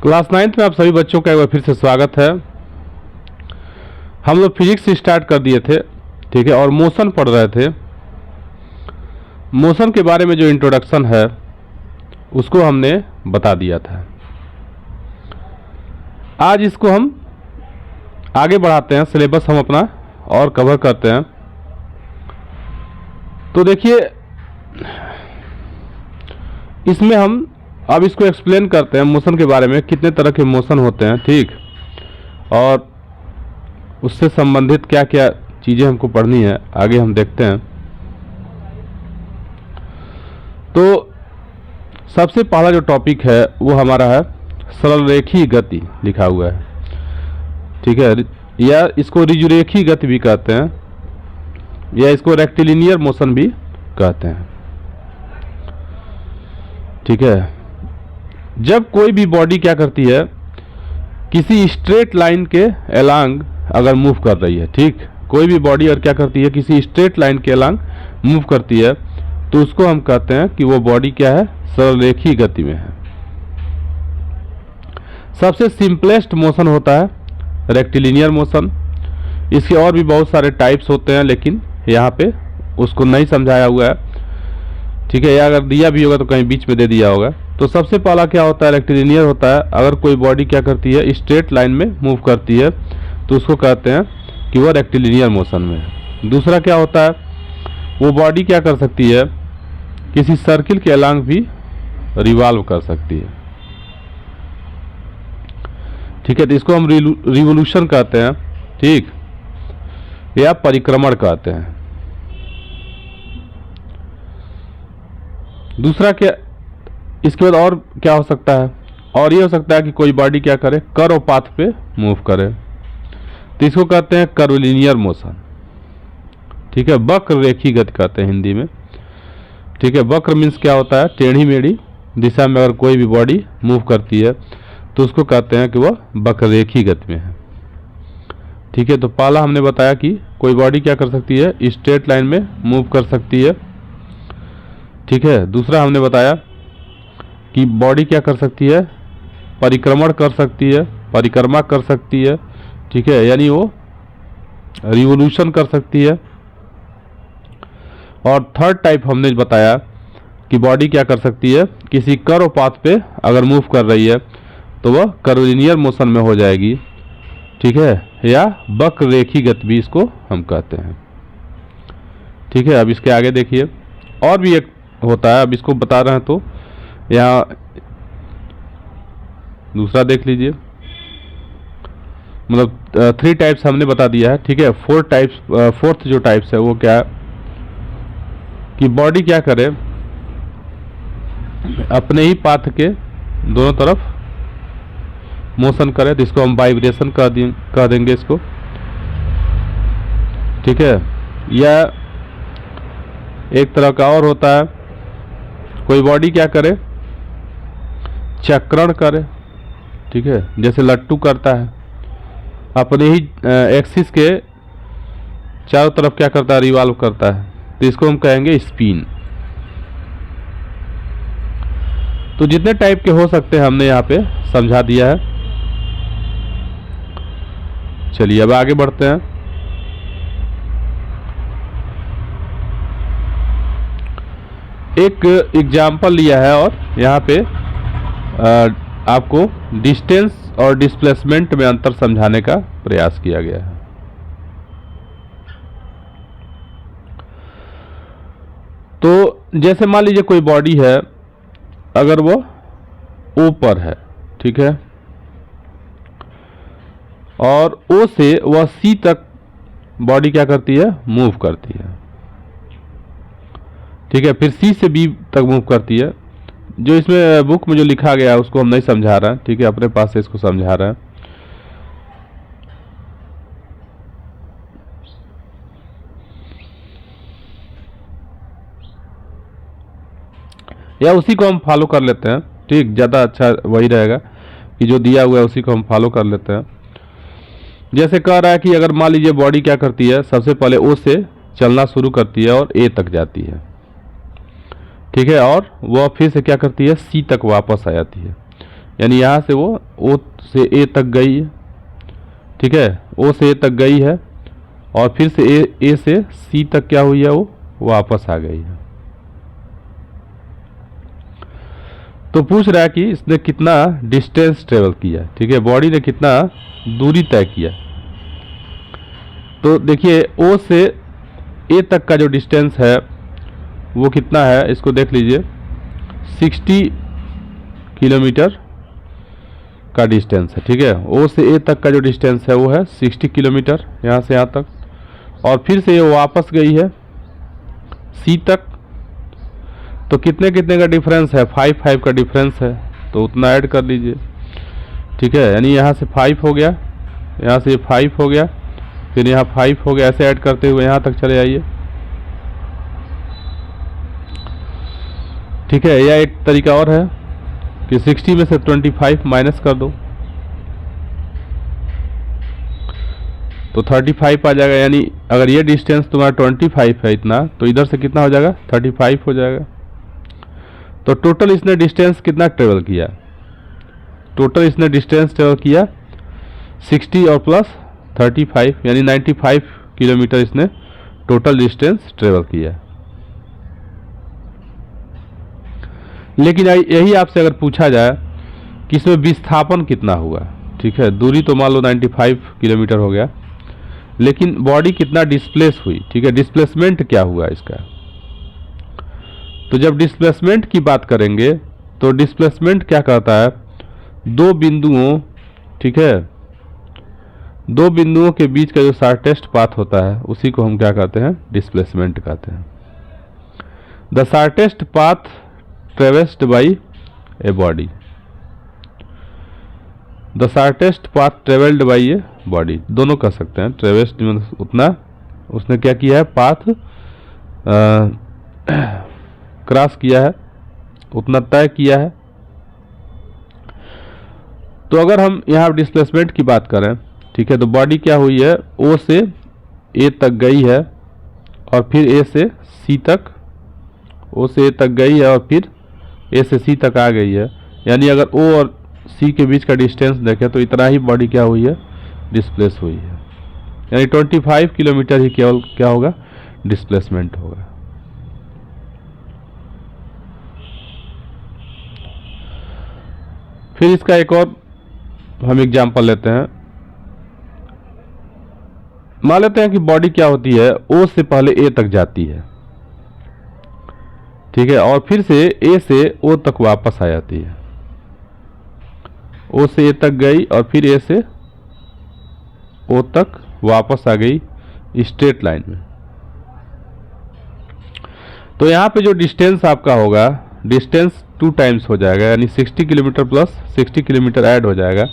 Class 9th में आप सभी बच्चों का एक बार फिर से स्वागत है। हम लोग फिजिक्स स्टार्ट कर दिए थे, ठीक है, और मोशन पढ़ रहे थे। मोशन के बारे में जो इंट्रोडक्शन है उसको हमने बता दिया था। आज इसको हम आगे बढ़ाते हैं, सिलेबस हम अपना और कवर करते हैं। तो देखिए, इसमें हम अब इसको एक्सप्लेन करते हैं मोशन के बारे में, कितने तरह के मोशन होते हैं, ठीक, और उससे संबंधित क्या क्या चीज़ें हमको पढ़नी है, आगे हम देखते हैं। तो सबसे पहला जो टॉपिक है वो हमारा है सरल रेखीय गति, लिखा हुआ है, ठीक है, या इसको ऋजुरेखीय गति भी कहते हैं, या इसको रेक्टिलिनियर मोशन भी कहते हैं, ठीक है। जब कोई भी बॉडी क्या करती है, किसी स्ट्रेट लाइन के अलांग अगर मूव कर रही है, ठीक, कोई भी बॉडी और क्या करती है, किसी स्ट्रेट लाइन के अलांग मूव करती है, तो उसको हम कहते हैं कि वो बॉडी क्या है, सरल रेखीय गति में है। सबसे सिंपलेस्ट मोशन होता है रेक्टिलिनियर मोशन। इसके और भी बहुत सारे टाइप्स होते हैं, लेकिन यहाँ पे उसको नहीं समझाया हुआ है, ठीक है, या अगर दिया भी होगा तो कहीं बीच में दे दिया होगा। तो सबसे पहला क्या होता है, रेक्टिलिनियर होता है। अगर कोई बॉडी क्या करती है, स्ट्रेट लाइन में मूव करती है, तो उसको कहते हैं कि वह रेक्टिलिनियर मोशन में है। दूसरा क्या होता है, वो बॉडी क्या कर सकती है, किसी सर्किल के अलांग भी रिवॉल्व कर सकती है, ठीक है, तो इसको हम रिवोल्यूशन कहते हैं, ठीक, या परिक्रमण कहते हैं। दूसरा क्या, इसके बाद और क्या हो सकता है, और ये हो सकता है कि कोई बॉडी क्या करे, कर्व पाथ पे मूव करे, तो इसको कहते हैं कर्वलिनियर मोशन, ठीक है, वक्र रेखीय गति कहते हैं हिंदी में, ठीक है। वक्र मीन्स क्या होता है, टेढ़ी मेढ़ी दिशा में अगर कोई भी बॉडी मूव करती है तो उसको कहते हैं कि वह वक्र रेखीय गति में है, ठीक है। तो पहला हमने बताया कि कोई बॉडी क्या कर सकती है, स्ट्रेट लाइन में मूव कर सकती है, ठीक है। दूसरा हमने बताया कि बॉडी क्या कर सकती है, परिक्रमण कर सकती है, परिक्रमा कर सकती है, ठीक है, यानी वो रिवोल्यूशन कर सकती है। और थर्ड टाइप हमने बताया कि बॉडी क्या कर सकती है, किसी कर्व पाथ पे अगर मूव कर रही है तो वह कर्वलिनियर मोशन में हो जाएगी, ठीक है, या वक्र रेखीय गति भी इसको हम कहते हैं, ठीक है। अब इसके आगे देखिए, और भी एक होता है, अब इसको बता रहे हैं तो यहाँ दूसरा देख लीजिए, मतलब 3 टाइप्स हमने बता दिया है, ठीक है। फोर्थ जो टाइप्स है वो क्या है कि बॉडी क्या करे, अपने ही पाथ के दोनों तरफ मोशन करे, तो इसको हम वाइब्रेशन कह देंगे इसको, ठीक है। या एक तरह का और होता है, कोई बॉडी क्या करे, चक्रण करे, ठीक है, जैसे लट्टू करता है, अपने ही एक्सिस के चारों तरफ क्या करता है, रिवॉल्व करता है, तो इसको हम कहेंगे स्पिन। तो जितने टाइप के हो सकते हैं हमने यहाँ पे समझा दिया है। चलिए अब आगे बढ़ते हैं। एक एग्जाम्पल लिया है और यहाँ पे आपको डिस्टेंस और डिस्प्लेसमेंट में अंतर समझाने का प्रयास किया गया है। तो जैसे मान लीजिए कोई बॉडी है, अगर वो ओ पर है, ठीक है, और ओ से वह सी तक बॉडी क्या करती है, मूव करती है, ठीक है, फिर सी से बी तक मूव करती है। जो इसमें बुक में जो लिखा गया है उसको हम नहीं समझा रहे हैं, ठीक है, अपने पास से इसको समझा रहे हैं। या उसी को हम फॉलो कर लेते हैं, ठीक, ज़्यादा अच्छा वही रहेगा कि जो दिया हुआ है उसी को हम फॉलो कर लेते हैं। जैसे कह रहा है कि अगर मान लीजिए बॉडी क्या करती है, सबसे पहले ओ से चलना शुरू करती है और ए तक जाती है, ठीक है, और वह फिर से क्या करती है, सी तक वापस आ जाती है। यानी यहाँ से वो O से A तक गई है, ठीक है, O से A तक गई है और फिर से A से C तक क्या हुई है, वो वापस आ गई है। तो पूछ रहा है कि इसने कितना डिस्टेंस ट्रेवल किया, ठीक है, बॉडी ने कितना दूरी तय किया। तो देखिए O से A तक का जो डिस्टेंस है वो कितना है, इसको देख लीजिए, 60 किलोमीटर का डिस्टेंस है, ठीक है। O से A तक का जो डिस्टेंस है वो है 60 किलोमीटर, यहाँ से यहाँ तक, और फिर से ये वापस गई है C तक। तो कितने कितने का डिफरेंस है, 5 का डिफरेंस है, तो उतना ऐड कर लीजिए, ठीक है। यानी यहाँ से 5 हो गया, यहाँ से 5 हो गया, फिर यहाँ 5 हो गया, ऐसे ऐड करते हुए यहाँ तक चले आइए, ठीक है। या एक तरीका और है कि 60 में से 25 माइनस कर दो तो 35 आ जाएगा। यानी अगर ये डिस्टेंस तुम्हारा 25 है इतना, तो इधर से कितना हो जाएगा, 35 हो जाएगा। तो टोटल इसने डिस्टेंस कितना ट्रेवल किया, टोटल इसने डिस्टेंस ट्रेवल किया 60 और प्लस 35, यानी 95 किलोमीटर इसने टोटल डिस्टेंस ट्रेवल किया। लेकिन यही आपसे अगर पूछा जाए कि इसमें विस्थापन कितना हुआ, ठीक है, दूरी तो मान लो 95 किलोमीटर हो गया, लेकिन बॉडी कितना डिस्प्लेस हुई, ठीक है, डिस्प्लेसमेंट क्या हुआ इसका। तो जब डिस्प्लेसमेंट की बात करेंगे तो डिस्प्लेसमेंट क्या कहता है, दो बिंदुओं, ठीक है, दो बिंदुओं के बीच का जो शॉर्टेस्ट पाथ होता है उसी को हम क्या कहते हैं, डिस्प्लेसमेंट कहते हैं। The shortest path traversed by a body, the shortest path travelled by a body, दोनों कह सकते हैं। ट्रेवर्स्ड मतलब उतना उसने क्या किया है, पाथ क्रॉस किया है, उतना तय किया है। तो अगर हम यहाँ डिस्प्लेसमेंट की बात करें, ठीक है, तो बॉडी क्या हुई है, O से A तक गई है और फिर A से C तक, O से A तक गई है और फिर A से C तक आ गई है। यानी अगर O और C के बीच का डिस्टेंस देखें तो इतना ही बॉडी क्या हुई है, डिस्प्लेस हुई है। यानी 25 किलोमीटर ही केवल क्या होगा, डिस्प्लेसमेंट होगा। फिर इसका एक और हम एग्जांपल लेते हैं। मान लेते हैं कि बॉडी क्या होती है, O से पहले A तक जाती है, ठीक है, और फिर से A से O तक वापस आ जाती है। O से A तक गई और फिर A से O तक वापस आ गई स्ट्रेट लाइन में। तो यहाँ पे जो डिस्टेंस आपका होगा, डिस्टेंस 2 टाइम्स हो जाएगा, यानी 60 किलोमीटर प्लस 60 किलोमीटर ऐड हो जाएगा,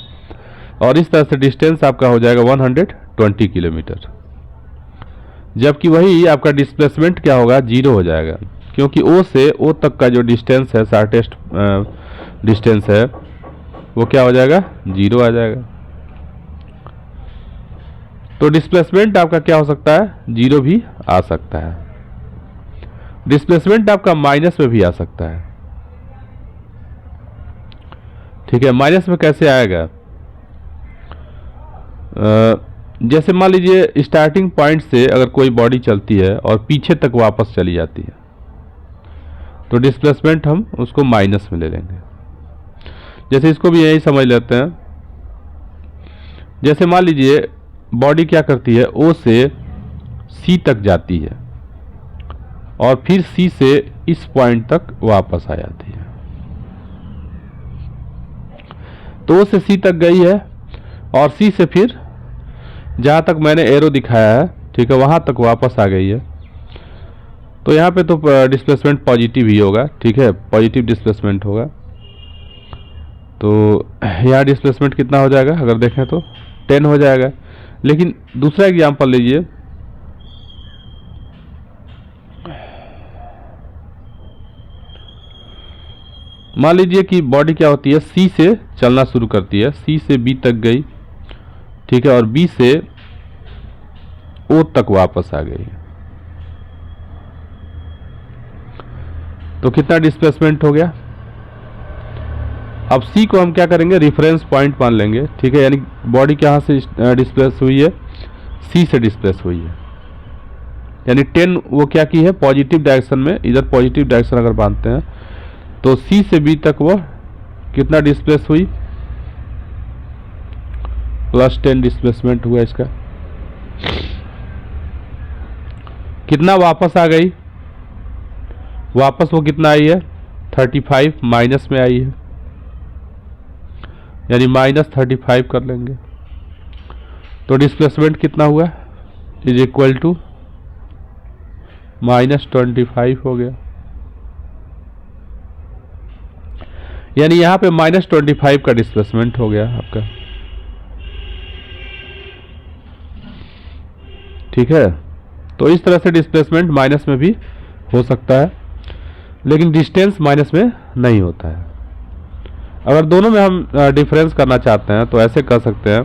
और इस तरह से डिस्टेंस आपका हो जाएगा 120 किलोमीटर। जबकि वही आपका डिस्प्लेसमेंट क्या होगा, 0 हो जाएगा, क्योंकि O से O तक का जो डिस्टेंस है, शॉर्टेस्ट डिस्टेंस है, वो क्या हो जाएगा, 0 आ जाएगा। तो डिस्प्लेसमेंट आपका क्या हो सकता है, 0 भी आ सकता है। डिस्प्लेसमेंट आपका माइनस में भी आ सकता है, ठीक है। माइनस में कैसे आएगा, जैसे मान लीजिए स्टार्टिंग पॉइंट से अगर कोई बॉडी चलती है और पीछे तक वापस चली जाती है, तो डिस्प्लेसमेंट हम उसको माइनस में ले लेंगे। जैसे इसको भी यही समझ लेते हैं। जैसे मान लीजिए बॉडी क्या करती है, O से C तक जाती है और फिर C से इस पॉइंट तक वापस आ जाती है। तो O से C तक गई है और C से फिर जहाँ तक मैंने एरो दिखाया है, ठीक है, वहाँ तक वापस आ गई है। तो यहाँ पे तो डिस्प्लेसमेंट पॉजिटिव ही होगा, ठीक है, पॉजिटिव डिस्प्लेसमेंट होगा। तो यहाँ डिस्प्लेसमेंट कितना हो जाएगा, अगर देखें तो 10 हो जाएगा। लेकिन दूसरा एग्जांपल लीजिए, मान लीजिए कि बॉडी क्या होती है, C से चलना शुरू करती है, C से B तक गई, ठीक है, और B से O तक वापस आ गई। तो कितना डिस्प्लेसमेंट हो गया, अब सी को हम क्या करेंगे, रेफरेंस पॉइंट मान लेंगे, ठीक है। यानी बॉडी कहाँ से डिस्प्लेस हुई है, सी से डिस्प्लेस हुई है। यानी 10 वो क्या की है, पॉजिटिव डायरेक्शन में, इधर पॉजिटिव डायरेक्शन अगर बांधते हैं तो सी से बी तक वो कितना डिस्प्लेस हुई, +10 डिस्प्लेसमेंट हुआ इसका। कितना वापस आ गई, वापस वो कितना आई है, 35 माइनस में आई है, यानी -35 कर लेंगे। तो डिस्प्लेसमेंट कितना हुआ, इज इक्वल टू -25 हो गया। यानी यहां पे -25 का डिस्प्लेसमेंट हो गया आपका, ठीक है। तो इस तरह से डिस्प्लेसमेंट माइनस में भी हो सकता है, लेकिन डिस्टेंस माइनस में नहीं होता है। अगर दोनों में हम डिफरेंस करना चाहते हैं तो ऐसे कर सकते हैं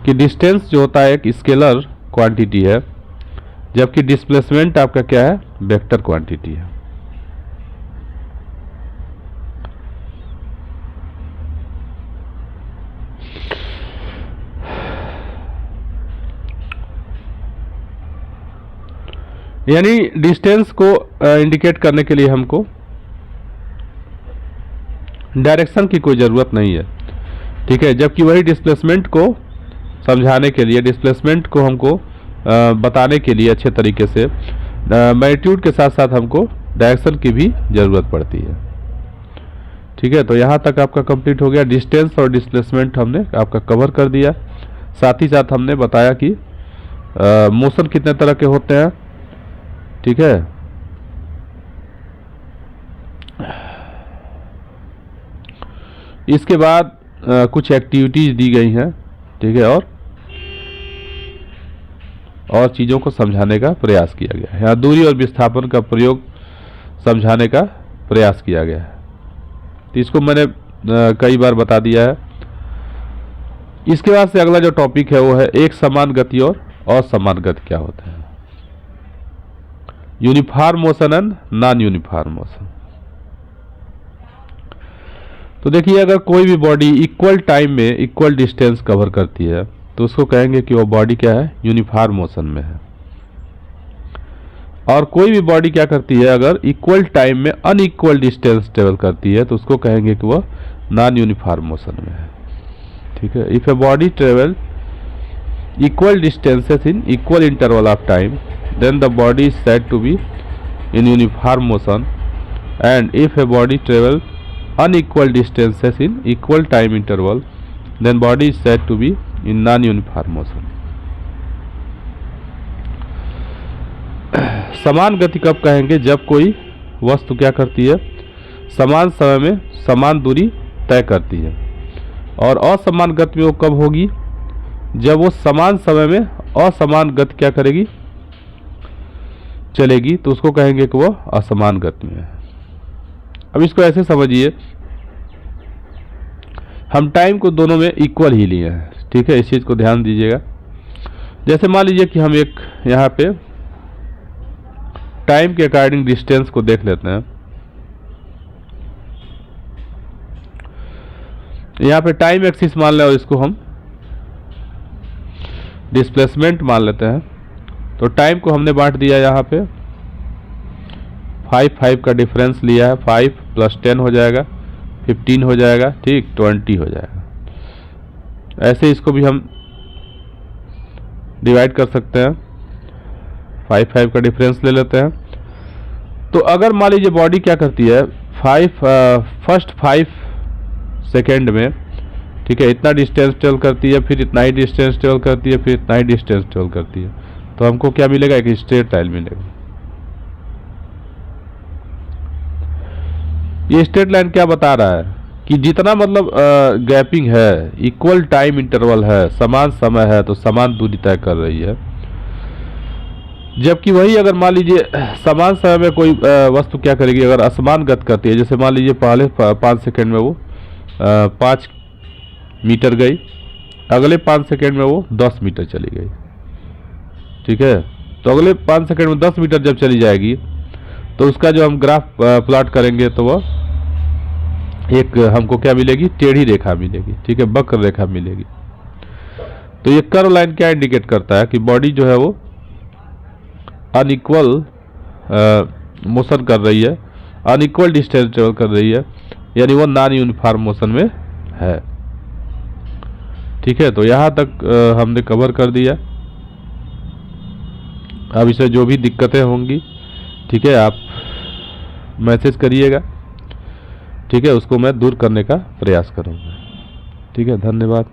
कि डिस्टेंस जो होता है एक स्केलर क्वांटिटी है, जबकि डिस्प्लेसमेंट आपका क्या है, वेक्टर क्वांटिटी है। यानी डिस्टेंस को इंडिकेट करने के लिए हमको डायरेक्शन की कोई ज़रूरत नहीं है, ठीक है। जबकि वही डिस्प्लेसमेंट को समझाने के लिए, डिस्प्लेसमेंट को हमको बताने के लिए अच्छे तरीके से मैग्नीट्यूड के साथ साथ हमको डायरेक्शन की भी ज़रूरत पड़ती है, ठीक है। तो यहाँ तक आपका कंप्लीट हो गया। डिस्टेंस और डिस्प्लेसमेंट हमने आपका कवर कर दिया। साथ ही साथ हमने बताया कि मोशन कितने तरह के होते हैं, ठीक है। इसके बाद कुछ एक्टिविटीज दी गई हैं, ठीक है, और चीज़ों को समझाने का प्रयास किया गया है। यहाँ दूरी और विस्थापन का प्रयोग समझाने का प्रयास किया गया है। तो इसको मैंने कई बार बता दिया है। इसके बाद से अगला जो टॉपिक है वो है एक समान गति और असमान गति क्या होता है, uniform motion and non uniform motion. तो देखिए, अगर कोई भी बॉडी इक्वल टाइम में इक्वल डिस्टेंस कवर करती है तो उसको कहेंगे कि वो बॉडी क्या है, यूनिफॉर्म मोशन में है। और कोई भी बॉडी क्या करती है, अगर इक्वल टाइम में अनइक्वल डिस्टेंस ट्रेवल करती है तो उसको कहेंगे कि वो नॉन यूनिफॉर्म मोशन में है, ठीक है। If a body travel equal distances in equal interval of time then the body is said to be in uniform motion, and if a body travel unequal distances in equal time interval then body is said to be in non-uniform motion. समान गति कब कहेंगे, जब कोई वस्तु क्या करती है, समान समय में समान दूरी तय करती है। और असमान गति में वो कब होगी, जब वो समान समय में असमान गति क्या करेगी, चलेगी, तो उसको कहेंगे कि वो असमान गति में है। अब इसको ऐसे समझिए, हम टाइम को दोनों में इक्वल ही लिए हैं, ठीक है। इस चीज़ को ध्यान दीजिएगा। जैसे मान लीजिए कि हम एक यहाँ पे टाइम के अकॉर्डिंग डिस्टेंस को देख लेते हैं। यहाँ पे टाइम एक्सिस मान लें और इसको हम डिस्प्लेसमेंट मान लेते हैं। तो टाइम को हमने बांट दिया, यहाँ पे 5 का डिफरेंस लिया है, 5 + 10 हो जाएगा, 15 हो जाएगा, ठीक, 20 हो जाएगा। ऐसे इसको भी हम डिवाइड कर सकते हैं, 5 का डिफरेंस ले लेते हैं। तो अगर मान लीजिए बॉडी क्या करती है, फर्स्ट 5 सेकेंड में, ठीक है, इतना डिस्टेंस ट्रेवल करती है, फिर इतना ही डिस्टेंस ट्रेवल करती है, फिर इतना ही डिस्टेंस ट्रेवल करती है, तो हमको क्या मिलेगा, एक स्ट्रेट लाइन मिलेगा। ये स्ट्रेट लाइन क्या बता रहा है कि जितना मतलब गैपिंग है, इक्वल टाइम इंटरवल है, समान समय है, तो समान दूरी तय कर रही है। जबकि वही अगर मान लीजिए समान समय में कोई वस्तु क्या करेगी, अगर असमान गति करती है, जैसे मान लीजिए पहले 5 सेकेंड में वो 5 मीटर गई, अगले 5 सेकेंड में वो 10 मीटर चली गई, ठीक है। तो अगले 5 सेकेंड में 10 मीटर जब चली जाएगी तो उसका जो हम ग्राफ प्लॉट करेंगे तो वह एक हमको क्या मिलेगी, टेढ़ी रेखा मिलेगी, ठीक है, वक्र रेखा मिलेगी। तो ये कर्व लाइन क्या इंडिकेट करता है कि बॉडी जो है वो अनइक्वल मोशन कर रही है, अनइक्वल डिस्टेंस ट्रेवल कर रही है, यानी वो नॉन यूनिफॉर्म मोशन में है। ठीक है, तो यहाँ तक हमने कवर कर दिया। अब इसे जो भी दिक्कतें होंगी, ठीक है, आप मैसेज करिएगा, ठीक है, उसको मैं दूर करने का प्रयास करूँगा। ठीक है, धन्यवाद।